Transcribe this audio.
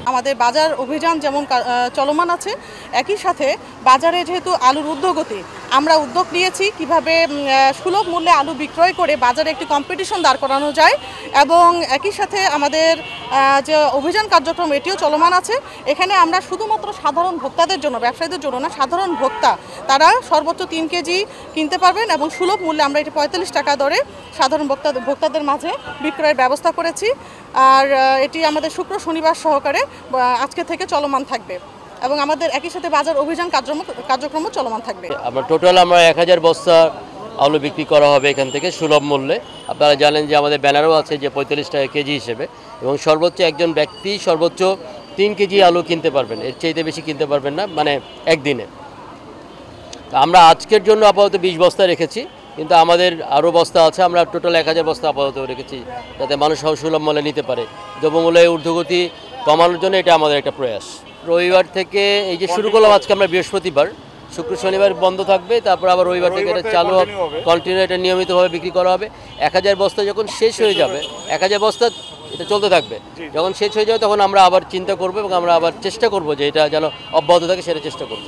আমাদের বাজার অভিযান যেমন চলমান আছে, একই সাথে বাজারে যেহেতু আলুর ঊর্ধ্বগতি, আমরা উদ্যোগ নিয়েছি কিভাবে সুলভ মূল্যে আলু বিক্রয় করে বাজারে একটি কম্পিটিশন দাঁড় করানো যায়। এবং একই সাথে আমাদের যে অভিযান কার্যক্রম এটিও চলমান আছে। এখানে আমরা শুধুমাত্র সাধারণ ভোক্তাদের জন্য, ব্যবসায়ীদের জন্য না, সাধারণ ভোক্তা তারা সর্বোচ্চ 3 কেজি কিনতে পারবেন এবং সুলভ মূল্যে আমরা এটি 45 টাকা দরে সাধারণ ভোক্তাদের মাঝে বিক্রয়ের ব্যবস্থা করেছি। আর এটি আমাদের শুক্র শনিবার সহকারে আজকে থেকে চলমান থাকবে এবং আমাদের একই সাথে বাজার অভিযান কার্যক্রমও চলমান থাকবে। আমরা টোটাল 1000 বস্তা আলু বিক্রি করা হবে এখান থেকে সুলভ মূল্যে। আপনারা জানেন যে আমাদের ব্যানারও আছে যে 45 টাকা কেজি হিসেবে, এবং সর্বোচ্চ একজন ব্যক্তি সর্বোচ্চ 3 কেজি আলু কিনতে পারবেন, এর চাইতে বেশি কিনতে পারবেন না, মানে একদিনে। আমরা আজকের জন্য আপাতত 20 বস্তা রেখেছি, কিন্তু আমাদের আরও বস্তা আছে। আমরা টোটাল 1000 বস্তা আপাতত রেখেছি যাতে মানুষ সুলভ মূল্যে নিতে পারে। দ্রব্যমূল্যের ঊর্ধ্বগতি কমানোর জন্য এটা আমাদের একটা প্রয়াস। রবিবার থেকে এই যে শুরু করলাম, আজকে আমরা বৃহস্পতিবার, শুক্র শনিবার বন্ধ থাকবে, তারপর আবার রবিবার থেকে এটা চালু হবে, কন্টিনিউ এটা নিয়মিতভাবে বিক্রি করা হবে। 1000 বস্তা যখন শেষ হয়ে যাবে, 1000 বস্তা এটা চলতে থাকবে, যখন শেষ হয়ে যাবে তখন আমরা আবার চিন্তা করবো এবং আমরা আবার চেষ্টা করব যে এটা যেন অব্যাহত থাকে, সেটা চেষ্টা করব।